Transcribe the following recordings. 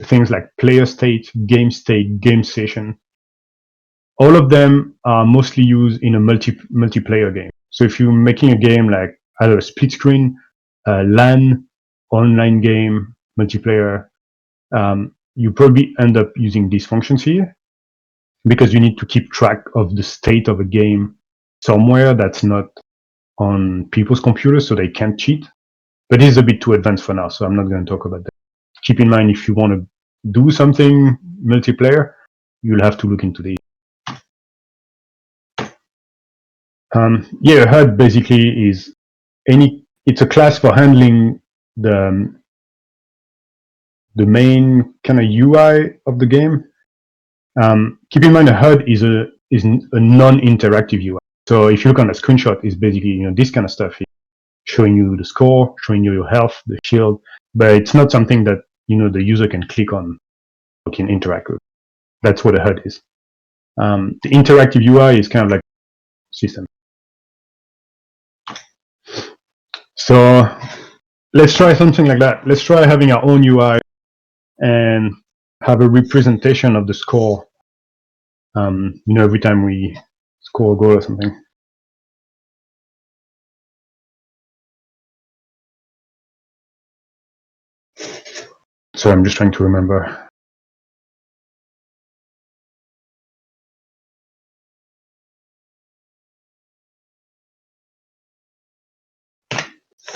things like player state, game session. All of them are mostly used in a multiplayer game. So if you're making a game like either a split screen, LAN, online game, multiplayer, you probably end up using these functions here because you need to keep track of the state of a game somewhere that's not on people's computers so they can't cheat. But it's a bit too advanced for now, so I'm not going to talk about that. Keep in mind, if you want to do something multiplayer, you'll have to look into the yeah, HUD basically is it's a class for handling the main kind of UI of the game. Keep in mind, a HUD is a non-interactive UI. So if you look on a screenshot, it's basically this kind of stuff, showing you the score, showing you your health, the shield, but it's not something that the user can click on or can interact with. That's what a HUD is. The interactive UI is kind of like system. So let's try something like that. Let's try having our own UI and have a representation of the score. Every time we score a goal or something. So I'm just trying to remember.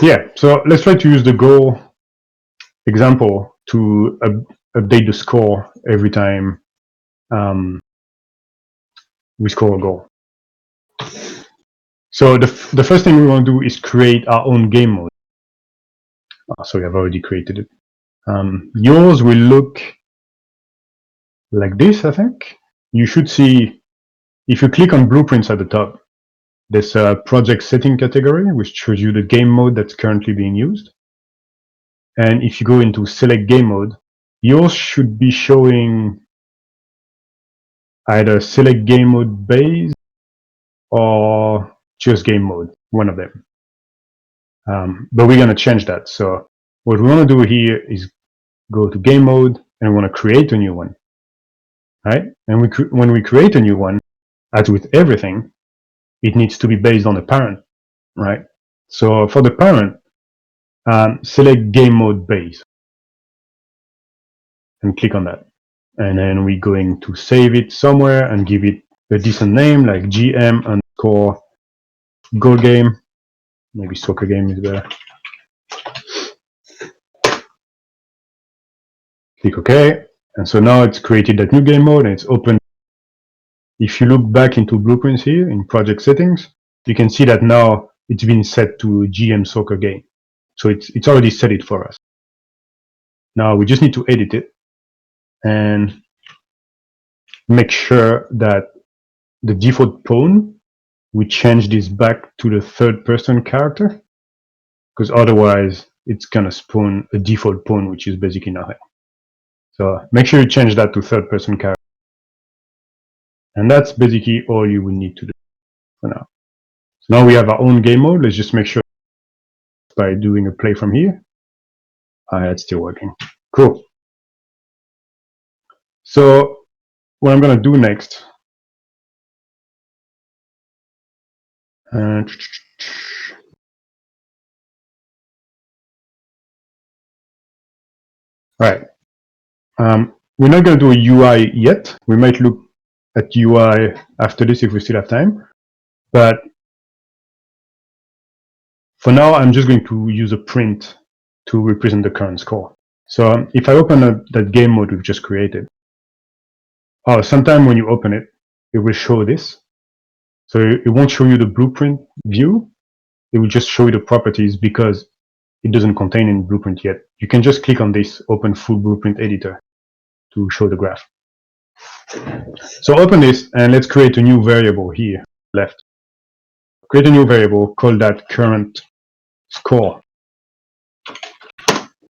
Yeah, so let's try to use the goal example to update the score every time we score a goal. So the first thing we want to do is create our own game mode. Sorry, I've already created it. Yours will look like this, I think. You should see, if you click on blueprints at the top, there's a project setting category, which shows you the game mode that's currently being used. And if you go into select game mode, yours should be showing either select game mode base or just game mode, one of them. But we're going to change that. So what we want to do here is go to game mode and we want to create a new one. Right? And when we create a new one, as with everything, it needs to be based on a parent. Right? So for the parent, select game mode base and click on that. And then we're going to save it somewhere and give it a decent name like GM_goal game. Maybe soccer game is better. Click OK. And so now it's created that new game mode and it's open. If you look back into blueprints here in project settings, you can see that now it's been set to GM soccer game. So it's already set it for us. Now we just need to edit it and make sure that the default pawn, we change this back to the third-person character, because otherwise it's gonna spawn a default pawn, which is basically nothing. So make sure you change that to third-person character. And that's basically all you will need to do for now. So now we have our own game mode. Let's just make sure by doing a play from here. It's still working. Cool. So what I'm gonna do next, right. We're not going to do a UI yet. We might look at UI after this if we still have time. But for now, I'm just going to use a print to represent the current score. So if I open that game mode we've just created, sometime when you open it, it will show this. So it won't show you the blueprint view. It will just show you the properties because it doesn't contain any blueprint yet. You can just click on this Open Full Blueprint Editor to show the graph. So open this and let's create a new variable here, left. Create a new variable, call that current score.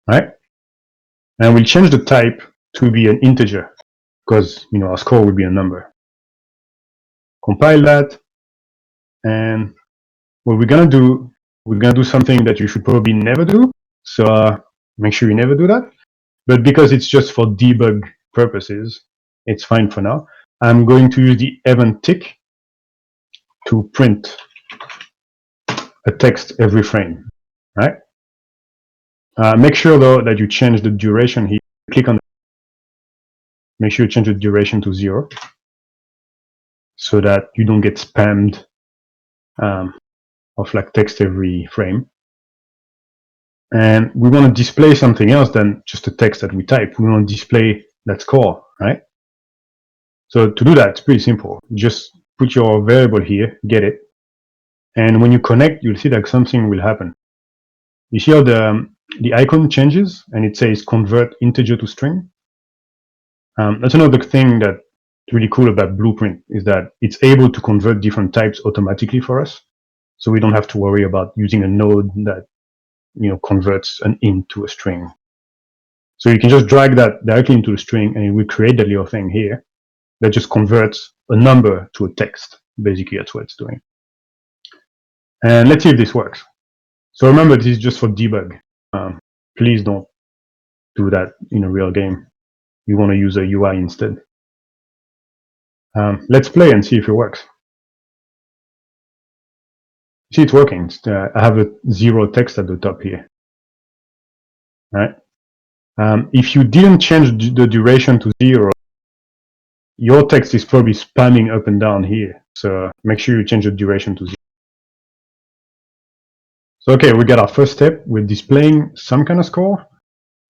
Right? And we'll change the type to be an integer because our score will be a number. Compile that, and what we're gonna do something that you should probably never do. So make sure you never do that. but because it's just for debug purposes, it's fine for now. I'm going to use the event tick to print a text every frame, right? Make sure though that you change the duration here. Click on it. Make sure you change the duration to 0 so that you don't get spammed of like text every frame. And we want to display something else than just the text that we type. We want to display that score, right? So to do that, it's pretty simple. Just put your variable here, get it, and when you connect, you'll see that something will happen. You see how the icon changes and it says convert integer to string? That's another thing that's really cool about Blueprint, is that it's able to convert different types automatically for us. So we don't have to worry about using a node that converts an int to a string. So you can just drag that directly into a string and it will create that little thing here that just converts a number to a text. Basically, that's what it's doing. And let's see if this works. So remember, this is just for debug. Please don't do that in a real game. You want to use a UI instead. Let's play and see if it works. See, it's working. I have a 0 text at the top here. Right? If you didn't change the duration to 0, your text is probably spamming up and down here. So make sure you change the duration to 0. So okay, we got our first step. We're displaying some kind of score,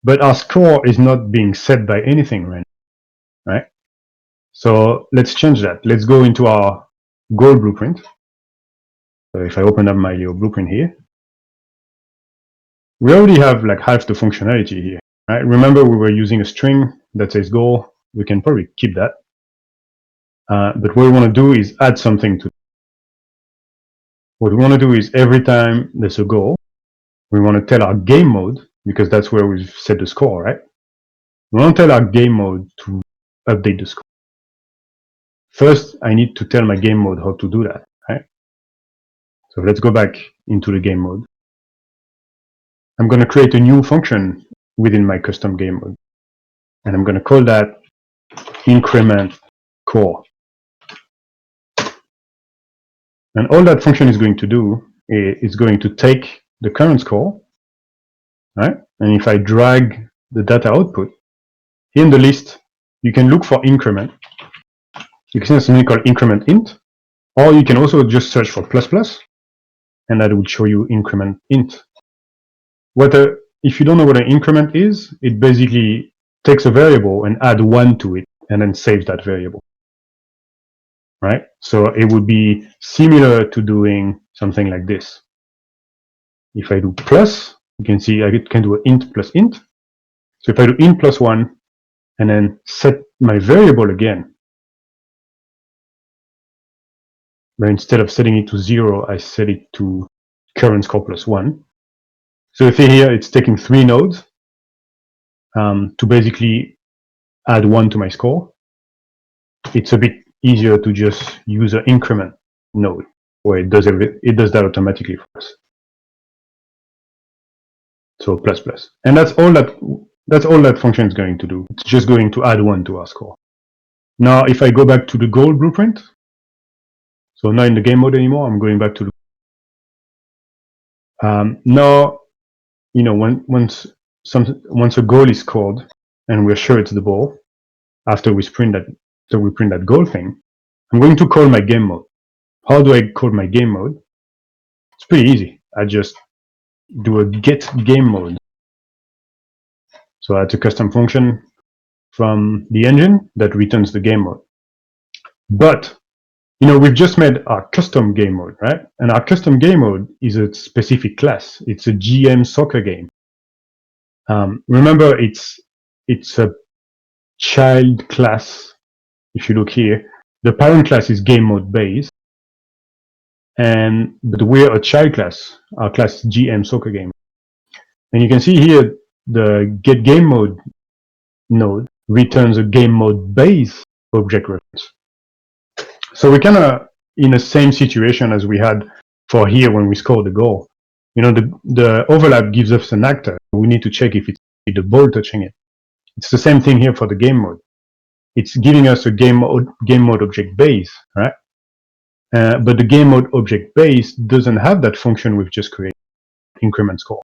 but our score is not being set by anything right? So let's change that. Let's go into our goal blueprint. So if I open up my little blueprint here, we already have like half the functionality here, right? Remember, we were using a string that says goal. We can probably keep that. But what we want to do is add something to it. What we want to do is every time there's a goal, we want to tell our game mode, because that's where we've set the score, right? We want to tell our game mode to update the score. First, I need to tell my game mode how to do that, right? So let's go back into the game mode. I'm going to create a new function within my custom game mode. And I'm going to call that increment core. And all that function is going to do is going to take the current score, right? And if I drag the data output, in the list, you can look for increment. You can see something called increment int, or you can also just search for ++, and that will show you increment int. If you don't know what an increment is, it basically takes a variable and add 1 to it, and then saves that variable. Right? So it would be similar to doing something like this. If I do plus, you can see I can do an int plus int. So if I do int plus 1 and then set my variable again, but instead of setting it to 0, I set it to current score plus 1. So if here it's taking 3 nodes to basically add 1 to my score, it's a bit easier to just use an increment node where it does that automatically for us. So ++, and that's all that function is going to do. It's just going to add 1 to our score. Now, if I go back to the goal blueprint, so not in the game mode anymore, I'm going back to the now, once a goal is scored and we're sure it's the ball, after we print that goal thing, I'm going to call my game mode. How do I call my game mode? It's pretty easy. I just do a get game mode. So that's a custom function from the engine that returns the game mode. But we've just made our custom game mode, right? And our custom game mode is a specific class. It's a GM soccer game. Remember, it's a child class. If you look here, the parent class is game mode base, but we're a child class. Our class is GM soccer game, and you can see here the get game mode node returns a game mode base object reference. So we're kind of in the same situation as we had for here when we scored the goal. The overlap gives us an actor. We need to check if it's the ball touching it. It's the same thing here for the game mode. It's giving us a game mode object base, right? But the game mode object base doesn't have that function we've just created, increment score.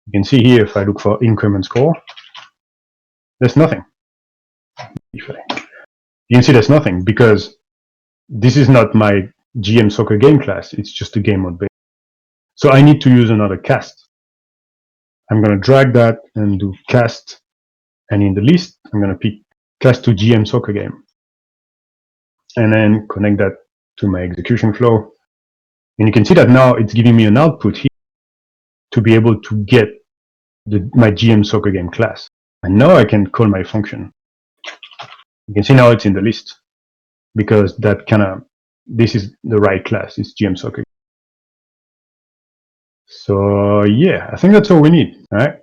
You can see here, if I look for increment score, there's nothing. You can see there's nothing because this is not my GM Soccer game class. It's just a game mode base. So I need to use another cast. I'm going to drag that and do cast. And in the list, I'm going to pick cast to GM Soccer game. And then connect that to my execution flow. And you can see that now it's giving me an output here to be able to get my GM Soccer game class. And now I can call my function. You can see now it's in the list because this is the right class. It's GM Soccer. So yeah, I think that's all we need, all right?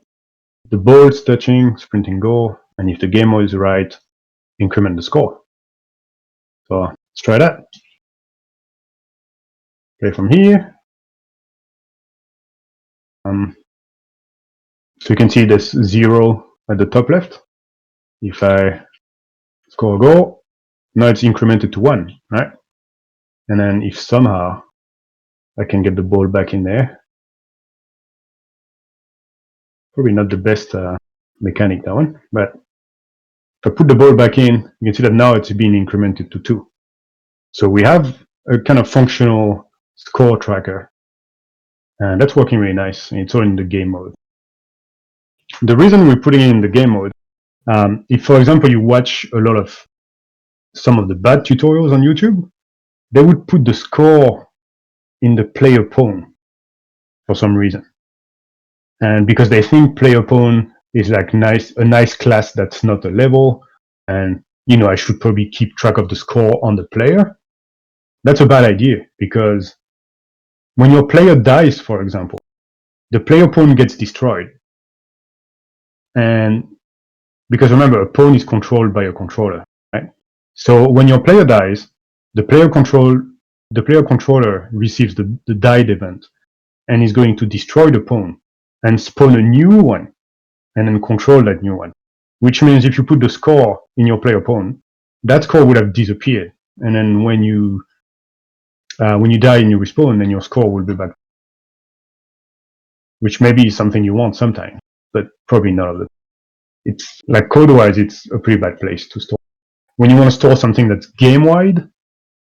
The ball's touching, sprinting goal, and if the game mode is right, increment the score. So let's try that. Play from here. So you can see there's 0 at the top left. If I score a goal, now it's incremented to 1, right? And then if somehow I can get the ball back in there, probably not the best mechanic, that one, but if I put the ball back in, you can see that now it's being incremented to 2. So we have a kind of functional score tracker, and that's working really nice. And it's all in the game mode. The reason we're putting it in the game mode, if for example you watch a lot of some of the bad tutorials on YouTube, they would put the score in the player pawn for some reason, and because they think player pawn is like a nice class that's not a level, and I should probably keep track of the score on the player. That's a bad idea, because when your player dies, for example, the player pawn gets destroyed. And because remember, a pawn is controlled by a controller, right? So when your player dies, the player controller receives the died event and is going to destroy the pawn and spawn a new one and then control that new one. Which means if you put the score in your player pawn, that score would have disappeared. And then when you die and you respawn, then your score will be back. Which maybe is something you want sometimes, but probably not of the. It's like code-wise, it's a pretty bad place to store. When you want to store something that's game-wide,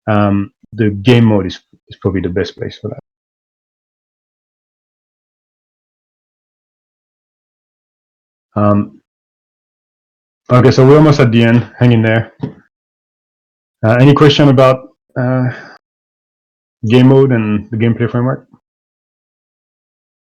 the game mode is probably the best place for that. Okay, so we're almost at the end. Hang in there. Any question about game mode and the gameplay framework?